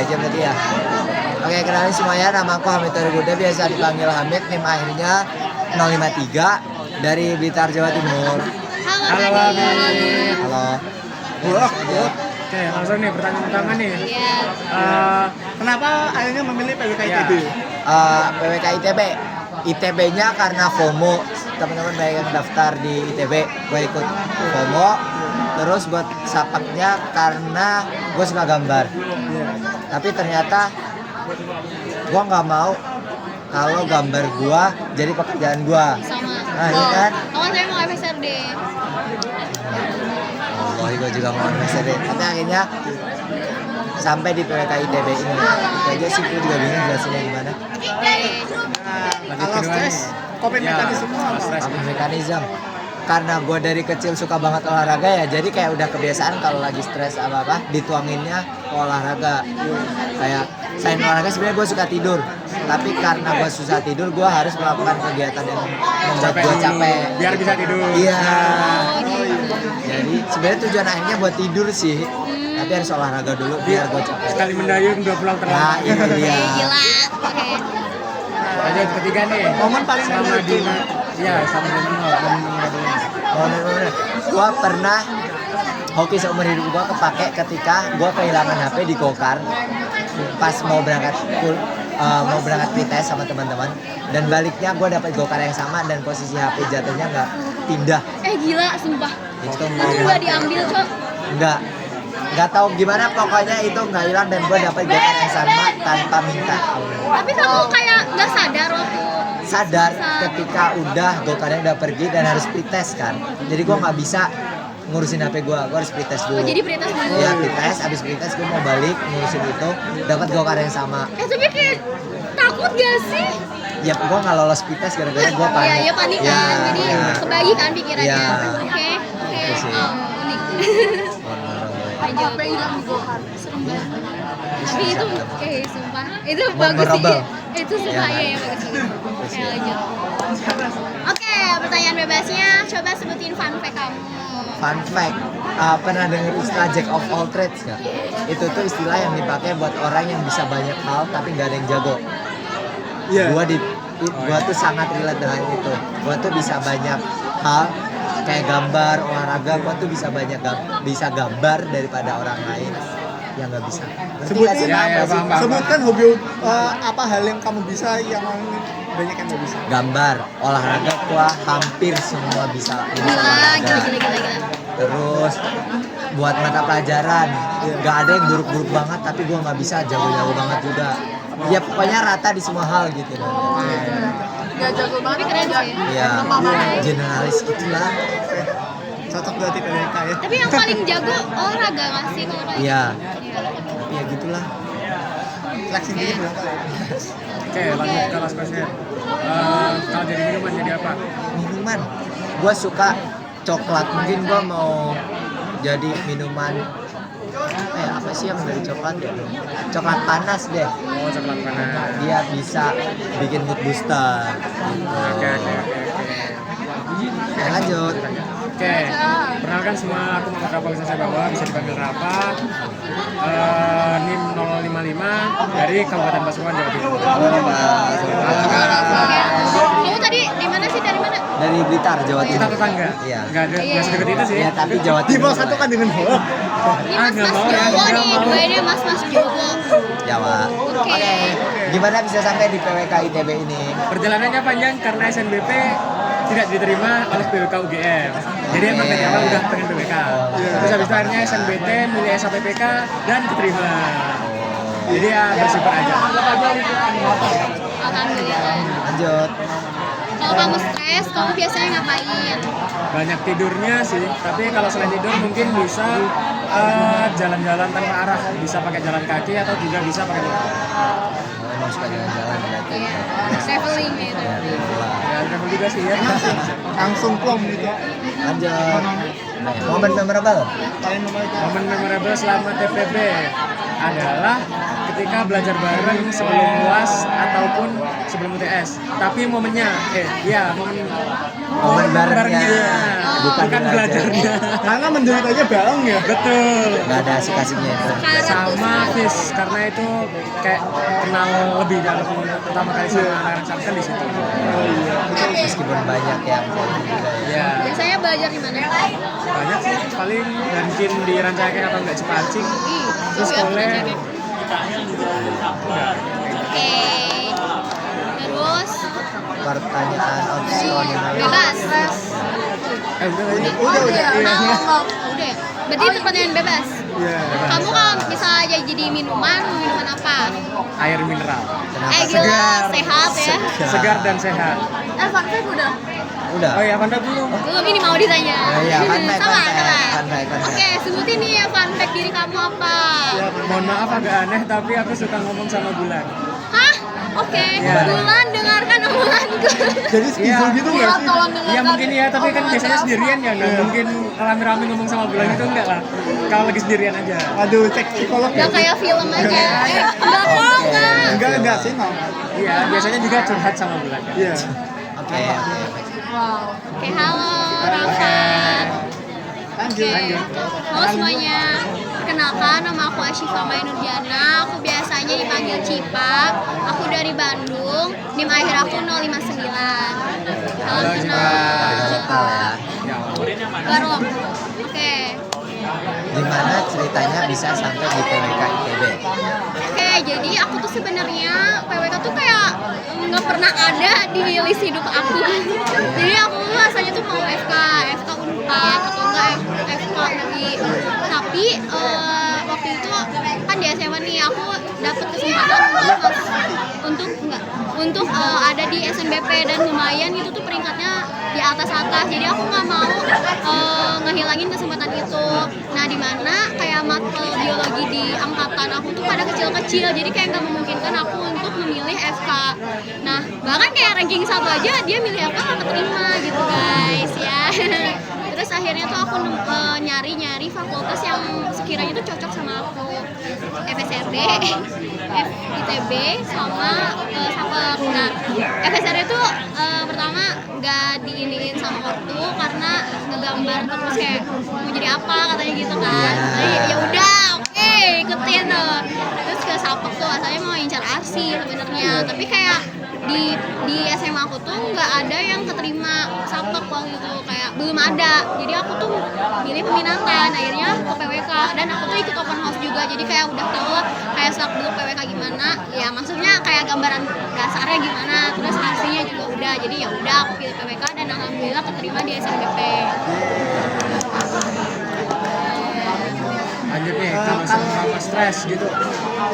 aja berarti ya. Oke, kenalin semuanya, nama aku Hamid Toribuda, biasa dipanggil Hamid, NIM akhirnya 053 dari Blitar, Jawa Timur. Halo Hamid. Halo. Oke, langsung nih pertanyaan pertama nih. Iya. Kenapa akhirnya memilih PWK ITB? PWK ITB. ITB-nya karena FOMO, teman-teman banyak yang daftar di ITB, gue ikut FOMO. Terus buat sapaknya karena gue suka gambar. Tapi ternyata gue nggak mau kalau gambar gue jadi pekerjaan gue. Sama. Nah, ini kan. Oh, saya mau FSRD. Oh, gue juga mau MSD. Tapi akhirnya sampai di PWK ITB ini. Itu aja sih, gue juga bingung jelasinnya gimana. Kalau stres, coping mekanisme apa? Coping mekanisme. Karena gue dari kecil suka banget olahraga ya, jadi kayak udah kebiasaan kalau lagi stres apa-apa dituanginnya ke olahraga. Kayak selain olahraga sebenarnya gue suka tidur, tapi karena gue susah tidur, gue harus melakukan kegiatan yang membuat gue capek. Biar bisa tidur. Iya. Jadi sebenarnya tujuan akhirnya buat tidur sih, tapi harus olahraga dulu biar gue capek. Sekali mendayung 2 pulang Nah, terlambat. ini dia. Gila. Oke. Lanjut ketiga nih. Momen paling sama memorable. di iya sama di Gue pernah hoki seumur hidup gue kepake ketika gue kehilangan HP di Gokar pas mau berangkat pretest sama teman-teman, dan baliknya gue dapat Gokar yang sama dan posisi HP jatuhnya nggak pindah. Gila, sumpah. Itu Itu nggak diambil kok. nggak tahu gimana, pokoknya itu nggak hilang dan gue dapat Gokar yang sama tanpa minta. Tapi kamu kayak nggak sadar waktu. Sadar ketika udah Gokarnya udah pergi dan harus pretest kan, jadi gue nggak bisa ngurusin HP gue harus pretest dulu. Oh, jadi pretest dulu. Iya, pretest, abis pretest gue mau balik ngurusin itu, dapat Gokar yang sama. Tapi kayak takut gak sih? Ya gue nggak lolos pretest gara-gara gue panik. Iya, panik kan. Jadi kebagi kan pikirannya. Iya. Oke. Itu sih. Unik. Lanjut. Apa hilang di Gokar? Serem banget. Tapi itu sumpah. Itu bagus sih. Memorable. Itu sumpah Ya. ya bagus. Oke, lanjut. Oke, pertanyaan bebasnya, coba sebutin fun fact kamu. Fun fact, pernah denger istilah Jack of all trades nggak? Itu tuh istilah yang dipakai buat orang yang bisa banyak hal tapi nggak ada yang jago. Iya. Gua tuh sangat relate dengan itu. Gua tuh bisa banyak hal kayak gambar, olahraga. Gua tuh bisa bisa gambar daripada orang lain yang nggak bisa. Ngerti nggak sih? Ya, Apa sih? paham. Sebutkan hobi apa hal yang kamu bisa yang banyak yang nggak bisa. Gambar, olahraga gua hampir semua bisa. Gila. Terus buat mata pelajaran nggak ada yang buruk-buruk banget, tapi gue nggak bisa jago-jago banget juga. Ya pokoknya rata di semua hal gitu loh. Gak jago banget. Tapi keren sih. Ya generalis gitulah. Cocok berarti PWK ya. Tapi yang paling jago olahraga nggak sih kalau kayak Iya. gitu? Tapi ya gitulah. Seleksi diri berapa? Oke, lanjut ke last question. Kalau jadi minuman jadi apa? Minuman, gue suka coklat. Mungkin gue mau jadi minuman apa sih yang dari coklat ya? Coklat panas deh. Oh, coklat panas. Dia bisa bikin mood booster. Oke. Ya, lanjut. Oke, perkenalkan semua, aku Muhammad Rafa saya bawa, bisa dipanggil Rafa. NIM 055 dari Kabupaten Pasuruan, Jawa Timur. Kamu tadi di mana sih? Dari mana? Dari Blitar, Jawa Timur. Kita tetangga. Iya. Nggak sedekat itu sih. Ya, tapi Jawa Di Timur. bawah satu kan dengan bola. Ini mas-mas Jowo nih, dua ini mas-mas Jowo. Jawa. Oke. Gimana bisa sampai di PWK ITB ini? Perjalanannya panjang karena SNBP tidak diterima oleh PWK UGM. Jadi emang dari awal udah pengen PWK. Terus habis itu akhirnya SNBT milih SAPPK dan diterima. Jadi ya bersyukur aja. Alhamdulillah. Lanjut. Kalau kamu stres, kamu biasanya ngapain? Banyak tidurnya sih, tapi kalau selain tidur mungkin bisa jalan-jalan tanpa arah, bisa pakai jalan kaki atau juga bisa pakai motor. Emang suka jalan-jalan berarti. Iya, traveling gitu. Ya, itulah. Ya travel juga sih ya. Langsung plong gitu. Lanjut. Momen memorable. Paling memorable. Momen memorable selama TPB adalah ketika belajar bareng sebelum UAS ataupun sebelum UTS. Tapi momennya, Momen barengnya, bukan belajar. belajarnya. Karena menderitanya bareng ya. Betul. Nggak ada asik-asiknya itu. Sama Fis, karena itu kayak kenal lebih dalam pertama kali sama anak-anak Samsung di situ. Meskipun banyak yang kayak gitu juga ya. Ya, Biasanya belajar di mana? banyak sih paling mungkin di Rancaikek atau enggak Cipancing. Terus oleh Oke. Terus Pertanyaan opsional. bebas. udah. Udah Iya. ya. Berarti itu pertanyaan bebas. Iya. Kamu kalau bisa jadi minuman apa? Air mineral. Kenapa? Gila, sehat ya. Segar dan sehat. Fun fact udah. Udah. Oh iya, Panda belum. Belum, ini mau ditanya. Iya, fun fact, Sama, fun fact, sama. fun fact, fun fact. Oke, sebutin nih ya fun fact diri kamu apa? Mohon maaf agak aneh tapi aku suka ngomong sama bulan. Hah? Oke, Iya. Bulan dengarkan omonganku. Jadi skizo gitu nggak sih? Iya mungkin ya, tapi kan biasanya sendirian ya, nggak mungkin rame-rame ngomong sama bulan itu enggak lah. Kalau lagi sendirian aja. Aduh, cek psikolog Udah ya. kayak film aja. Enggak kok, enggak. Enggak sih, no. Iya, biasanya juga curhat sama bulan. Iya. Oke. Oke, halo Rafa. Lanjut. Oke. Halo semuanya. Perkenalkan, nama aku Asyifa Maya Nurjana. Aku biasanya dipanggil Cipa. Aku dari Bandung. NIM akhir aku 059. Salam kenal. Lokal ya. Garong. Oke. Gimana ceritanya bisa sampai di PWK ITB? Oke, jadi aku tuh sebenarnya PWK tuh kayak nggak pernah ada di list hidup aku. Jadi aku rasanya tuh mau FK Unpad atau enggak FK UI. Tapi waktu itu kan di SMA nih aku dapat kesempatan untuk ada di SNBP dan lumayan itu tuh peringkatnya di atas. Jadi aku nggak mau ngehilangin kesempatan itu. Nah, di mana kayak matkul biologi di angkatan aku tuh pada kecil-kecil, jadi kayak nggak memungkinkan aku untuk memilih FK. Nah, bahkan kayak ranking 1 aja dia milih FK nggak keterima gitu guys ya. Terus akhirnya tuh aku nyari fakultas yang sekiranya tuh cocok sama aku. FSRD, ITB, sama SAPEK. Nah, FSRD tuh pertama nggak diiniin sama ortu karena ngegambar terus kayak mau jadi apa katanya gitu kan. Jadi ya udah, oke, ikutin tuh. Terus ke SAPEK tuh asalnya mau incar arsi sebenarnya, tapi kayak di SMA aku tuh nggak ada yang keterima SAPEK waktu itu, kayak belum ada. Jadi aku tuh milih peminatan, akhirnya ke PWK dan aku tuh ikut open house juga. Jadi kayak udah tau lah kayak selak dulu PWK gimana. Ya maksudnya kayak gambaran dasarnya gimana, terus arsinya juga udah. Jadi ya udah aku pilih PWK dan alhamdulillah keterima di SNBP. Lanjut nih, kalau sama stres gitu,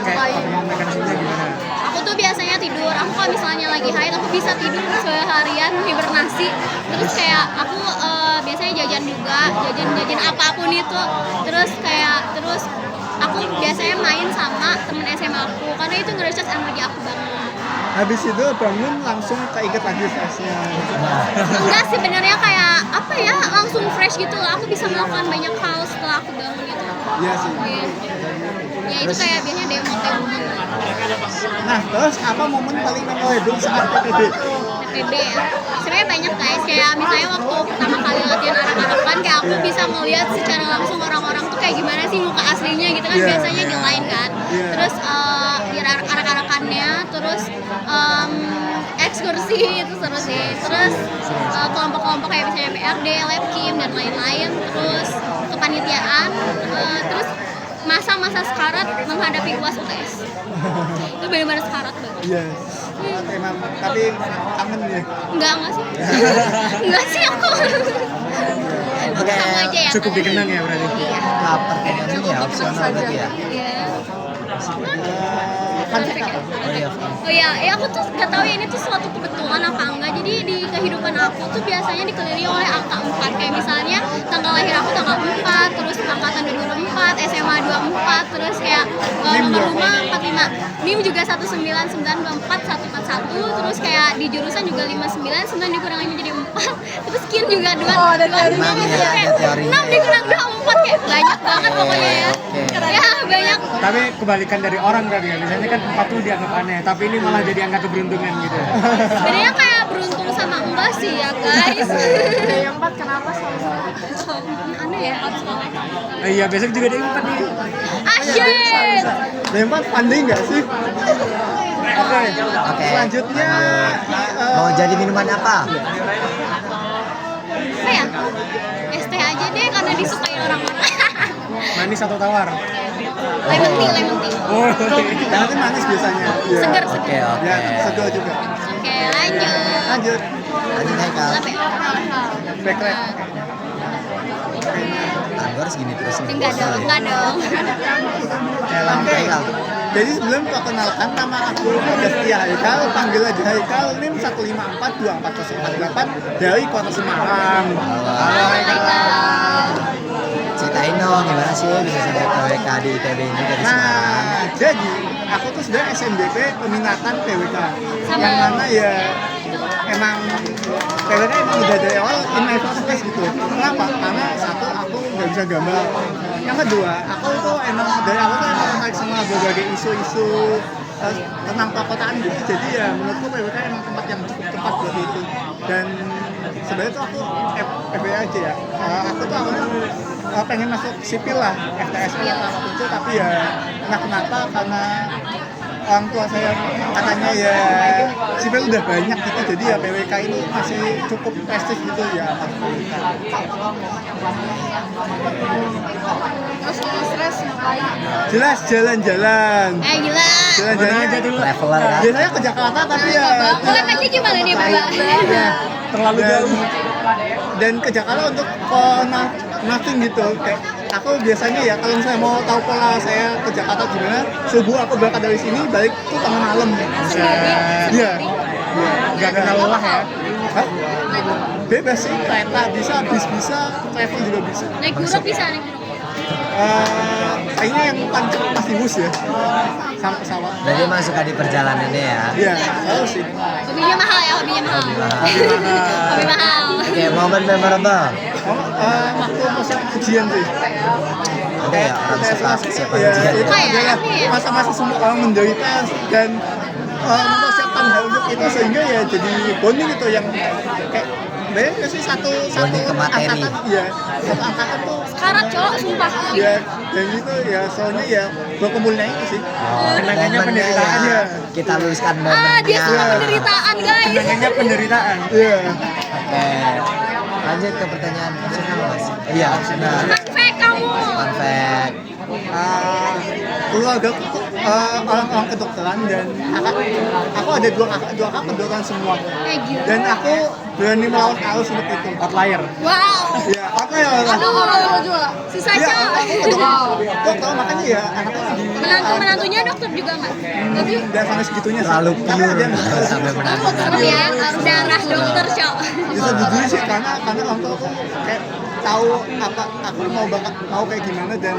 kayak mekanismenya gimana? Aku tuh biasanya tidur, aku kalau misalnya lagi haid aku bisa tidur seharian hibernasi. Terus kayak aku biasanya jajan juga, jajan apapun itu. Terus aku biasanya main sama temen SMA aku karena itu nge-recharge energi aku banget. Habis itu bangun langsung keinget lagi stresnya. Enggak sih, sebenarnya kayak apa ya, langsung fresh gitu loh. Aku bisa melakukan banyak hal setelah aku bangun gitu. Iya sih. Ya itu kayak biasanya demo. Nah, terus apa momen paling memorable saat PPB? PPB ya. Sebenarnya banyak guys, kayak misalnya waktu pertama kali latihan arak-arakan kayak aku bisa melihat secara langsung orang-orang tuh kayak gimana sih muka aslinya gitu kan. Yeah. Biasanya di line kan. Yeah. Terus di arak-arakannya, terus ekskursi itu seru sih. Terus kelompok-kelompok kayak misalnya PRD, Labkim dan lain-lain. Terus kepanitiaan, terus masa-masa sekarat menghadapi UAS UTS. Itu benar-benar sekarat banget. Iya. Emang, tapi kangen ya. Enggak sih. Enggak sih aku. Oke, Sama aja ya. Cukup dikenang ya berarti. Iya. nah, pertanyaan ini ya opsional berarti ya. Iya. Fun fact apa? Oh iya, Oh iya, ya aku tuh gak tahu ya ini tuh suatu kebetulan apa enggak. Jadi di kehidupan aku tuh biasanya dikelilingi oleh angka 4. Kayak misalnya tanggal lahir aku tanggal 4, terus angkatan 2004, 24, SMA 24, terus kayak nomor rumah 45. NIM juga 19924 141, terus kayak di jurusan juga 59, 9 dikurangin menjadi 4, terus skin juga 2. ada teorinya ya, ada teorinya 6 dikurang 24 kayak banyak banget pokoknya ya. Oke. Ya, banyak. Tapi kebalikan dari orang tadi ya, biasanya kan 4 tuh dianggap aneh, tapi ini malah jadi angka keberuntungan gitu. Bedanya kayak beruntung sama enggak sih ya, guys. Yang 4 kenapa selalu Aneh ya. Iya, besok juga ada 4 nih. Asyik. Lempar pandai nggak sih? Oke. Oke. Selanjutnya Mau jadi minuman apa? Apa ya? ST aja deh karena disukai orang-orang. Manis atau tawar? Lemon tea. Oh, nanti manis biasanya. Iya. Seger. Oke, oke. Ya, seger juga. Oke, lanjut. Lanjut. Lanjut Haikal. Apa ya? Backrek. Gue harus gini terus nih. Enggak dong. Oke, Haikal. Jadi sebelum perkenalkan nama aku Setia Haikal, panggil aja Haikal, NIM 1542448 dari Kota Semarang. Halo. Haikal. Ceritain dong gimana sih bisa sampai PWK di ITB ini dari Semarang. Nah, jadi aku tuh sebenarnya SNBP peminatan PWK. Sama. Yang mana ya emang PWK emang udah dari awal in my first place gitu. Kenapa? Karena satu aku nggak bisa gambar. Yang kedua, aku tuh emang dari awal tuh emang tertarik sama berbagai isu-isu tentang perkotaan gitu. Jadi ya menurutku PWK emang tempat yang cukup tepat buat itu. Dan sebenarnya tuh aku FBA aja ya. Aku tuh awalnya pengen masuk sipil lah, FTSI atau apapun itu, tapi ya entah kenapa karena orang tua saya katanya ya sipil udah banyak gitu, jadi ya PWK ini masih cukup prestis gitu ya. Terus kalau stres ngapain? Jelas jalan-jalan. Gila. Jalan-jalan Mana aja dulu? Traveler kan? biasanya ke Jakarta tapi ya Bukan aja gimana nih, Bapak? ya, Terlalu jauh. dan ke Jakarta untuk nothing gitu. Kayak aku biasanya ya kalau misalnya mau tahu pola saya ke Jakarta gimana, subuh aku berangkat dari sini balik tuh tengah malam. Iya. Nggak kenal lelah ya. Hah? Bebas sih, kereta bisa, bis bisa, travel juga bisa. Naik buruk bisa nih. Kayaknya yang paling cepat pasti bus ya, sama pesawat. Jadi emang suka di perjalanannya ya. Iya, selalu sih. Hobinya mahal ya, hobinya mahal. Hobi mahal. Oke, momen memorable. Waktu masa ujian sih. Ada ya orang suka persiapan Ya, ujian. itu Kayak adalah aneh ya. masa-masa semua orang menderita dan mempersiapkan hal untuk itu sehingga ya jadi bonding itu yang kayak bayangin nggak sih satu Bonding ke materi. angkatan, ya satu angkatan tuh Sekarat, Cok, sumpah. ya dan itu ya soalnya ya berkumpulnya itu sih. Kenangannya Momennya penderitaan ya. ya. Kita luluskan Dia momennya. suka penderitaan, guys. Kenangannya penderitaan. Iya. Oke. Lanjut ke pertanyaan opsional Mas. Iya, opsional. Fun fact kamu. Fun fact. Keluarga orang-orang kedokteran dan aku ada dua kakak kedokteran semua Gila. dan aku berani melawan arus untuk itu. Outlier. Wow. Ya, apa ya? Aduh, juga. Susah, Ya, Cok. dokter makanya ya anaknya di Menantunya dokter juga nggak? Tapi dan sampai segitunya sih. Terlalu Tapi ada yang pure sampai menang. serem ya, darah dokter, Cok. bisa jujur sih karena orang tua aku kayak tahu apa aku mau kayak gimana dan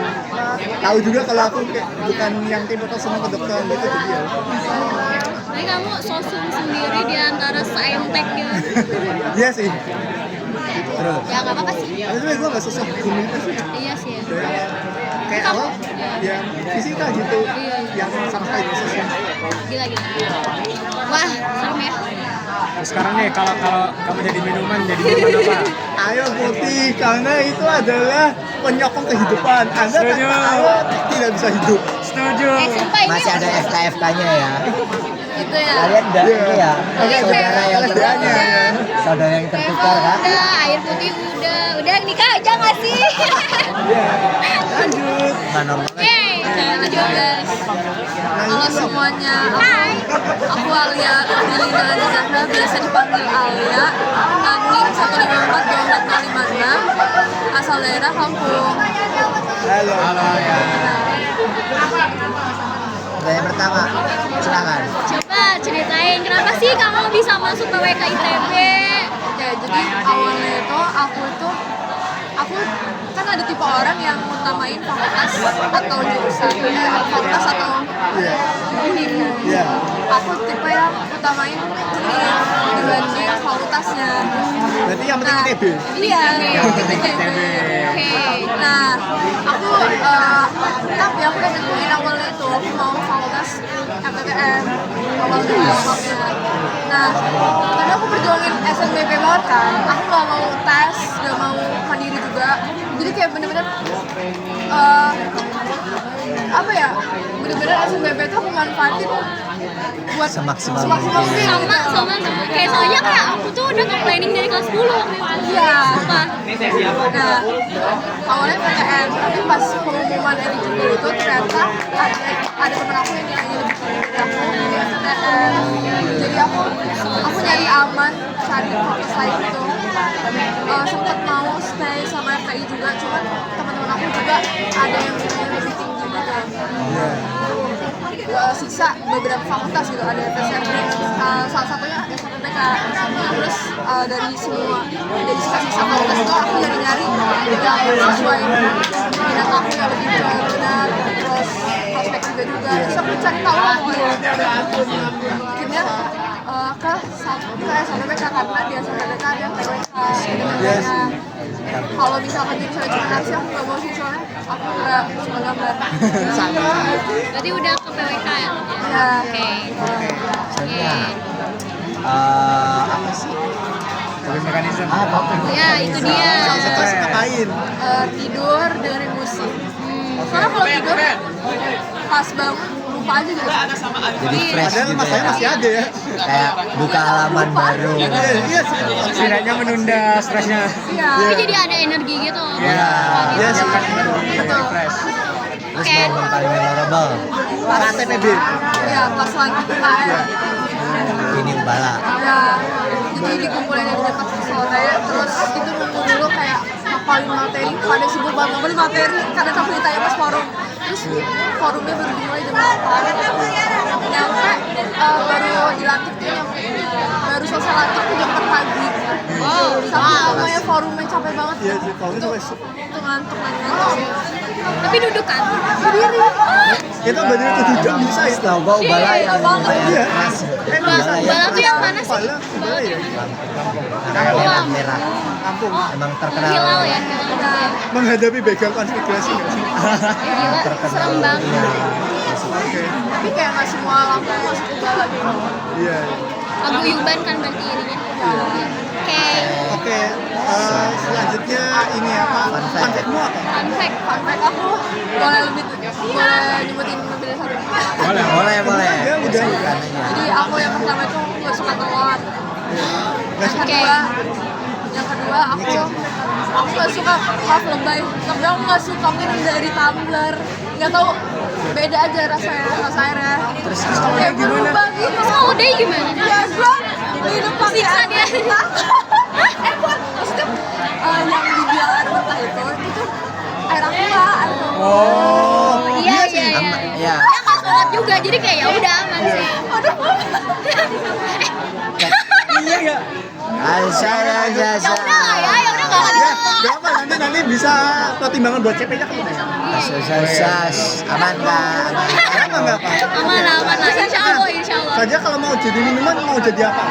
tahu juga kalau aku kayak bukan yang tipe semua kedokteran gitu jadi ya. Jadi kamu sosum sendiri di antara saintek gitu. Iya sih. Terus. Ya nggak apa-apa sih. Tapi sebenarnya gue nggak sosok gunung itu sih. Iya sih. Ya. Kayak awal ya fisika gitu yang sama sekali nggak sosok. Gila. Wah, serem ya. Sekarang nih kalau kamu jadi minuman apa? Ayo putih karena itu adalah penyokong kehidupan. Anda Setuju. tanpa air tidak bisa hidup. Setuju. Sumpah ini Masih ada FKFK-nya ya. gitu ya. Kalian udah Iya. ini ya. Oke, Saudara yang LSDA-nya ya. saudara yang tertukar kan. Udah, air putih udah nikah aja nggak sih? Iya. Lanjut. Mana Yeay, lanjut guys. Halo semuanya, Hai. aku Alia Lilina di Zahra, biasa dipanggil Alia. NIM 1542456, asal daerah Kampung. Halo. Ya. Pertanyaan pertama, silakan. Coba ceritain kenapa sih kamu bisa masuk PWK ITB? Ya, jadi awalnya itu aku aku kan ada tipe orang yang utamain fakultas atau jurusan, fakultas atau univ. Iya. Aku tipe yang utamain univ dibanding fakultasnya. Berarti yang penting ITB. Iya, Yang penting ITB. ITB. Oke. Nah, aku tapi aku udah nentuin awalnya itu aku mau fakultas MPTN awalnya. Nah, tapi aku perjuangin SNBP banget kan. Aku gak mau tes, gak mau mandiri juga. Jadi kayak bener-bener apa ya? Bener-bener SNBP itu aku manfaatin buat Semaksimal semaksimal mungkin. mungkin. Sama kayak soalnya kayak aku tuh udah nge-planning dari kelas 10 waktu itu. Iya. Sumpah. Nah, awalnya PTN, tapi pas pengumuman eligible itu ternyata ada temen aku yang nilainya lebih tinggi dari aku di PTN. Jadi aku nyari aman, cari fakultas lain gitu. Sempet mau stay sama FKI juga, cuman teman-teman aku juga ada yang nilainya lebih tinggi gitu. Sisa beberapa fakultas gitu, ada FSRB, salah satunya SMPK. Terus dari sisa-sisa fakultas itu aku nyari-nyari yang sesuai minat aku yang lebih benar, terus prospek juga. Terus aku cari tahu akhirnya ke SMPK karena di SMPK ada PWK. Kalau misalkan jadi saya cuma nasi, aku nggak mau sih soalnya aku nggak suka gambar. Berarti udah ke PWK ya? Ya. Oke. Misalnya apa sih? Coping mechanism. Ya, itu dia. Stres ngapain? Tidur dengerin musik. Soalnya kalau tidur pas bangun lupa aja gitu. Jadi fresh Padahal gitu masanya ya. masih ada ya. Kayak buka halaman baru. Iya sih. Setidaknya menunda stresnya. Iya. Tapi jadi ada energi gitu. Iya. Iya sih. Fresh. Terus momen paling memorable KTPB. Iya, pas lagi UKM. ini Bala. Ya, jadi dikumpulin dari dekat sore, terus itu nunggu dulu kayak ngapalin materi, pada sibuk banget ngapalin materi, karena aku ditanya pas forum. Terus forumnya baru dimulai jam 8, nyampe baru dilantik tuh baru selesai lantik tuh jam 4 pagi. Sampai namanya forumnya capek banget. Iya sih, kalau itu Itu ngantuk sih. Tapi duduk kan? Berdiri. kita berdiri tuh duduk bisa ya. Setahu gua Bala yang lumayan Iya. keras. Bala tuh yang mana sih? Bala, Bala ya. Anak merah. Kampung. Emang terkenal. Hilal ya? Nah, Menghadapi begal konfigurasi nggak sih? Gila, serem banget. Iya. tapi kayak nggak semua lampu masuk ke bala gitu. Iya. Paguyuban kan berarti ininya. Oke. Oke, selanjutnya ini apa? Fun fact. Fun fact-mu apa? Fun fact. Fun fact aku boleh nyebutin lebih dari satu. Boleh. Ya, udah. Sebutkan aja. Jadi aku yang pertama itu nggak suka telur. Oke. Yang kedua aku nggak suka puff lebay. Tapi aku nggak suka minum dari tumbler. Nggak tahu beda aja rasanya rasa airnya. Terus Kayak berubah gitu. Terus kalau udah gimana? Ya gua minum pakai Siksa air dia. mentah. Buat maksudnya yang dibilang air mentah itu tuh air aqua, air Oh, Iya. Iya. Dia nggak sholat juga, jadi kayak ya udah aman sih. Iya ya. Asyara Ya jasa. udah lah ya udah nggak ada. ya, gak apa nanti bisa pertimbangan buat CP-nya kan. Sas. Aman kak. Apa nggak apa? Aman lah. Insya Allah. Saja kalau mau jadi minuman mau jadi apa?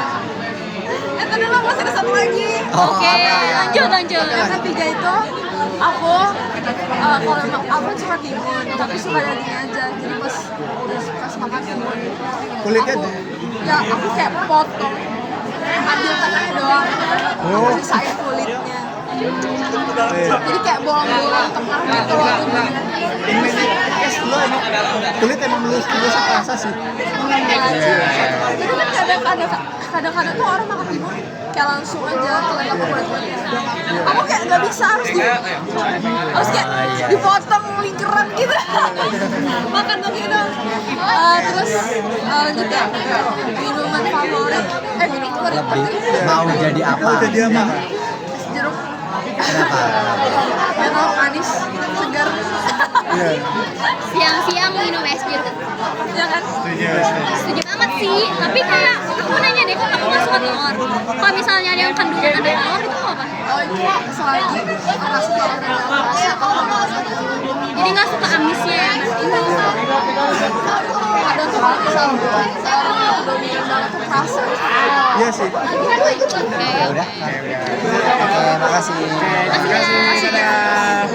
tadi lo masih ada satu lagi. Oh, Oke, lanjut. Yang ketiga itu aku kalau emang aku suka timun tapi suka dagingnya aja, jadi pas makan timun Kulitnya aku, ya aku kayak potong ambil tengahnya doang, aku sisain kulitnya, jadi kayak bolong-bolong tengah gitu loh tubuhnya. ini es lo kulit emang mulus rasa sih. Jadi kan kadang-kadang tuh orang makan timun kayak langsung aja telan sama kulit-kulitnya. Aku kayak nggak bisa, harus kayak dipotong lingkaran gitu. Makan tuh gitu. Terus lanjut ya, minuman favorit. Ini Lebih mau jadi apa? Mau jadi apa? es jeruk. Kenapa? Ya tau, manis, segar. Iya. Siang-siang minum es jeruk. Ya kan? Setuju banget sih, tapi kayak aku nanya deh, kan aku nggak suka telur. Kalau misalnya ada yang kandungan ada telur itu apa? oh itu selagi rasa telurnya rasa atau Jadi nggak suka amisnya ya berarti. ada tuh kalau misalnya telurnya udah bikin banget tuh rasa. Iya sih. Oke. Ya udah. Oke, makasih. Terima kasih. Dadah.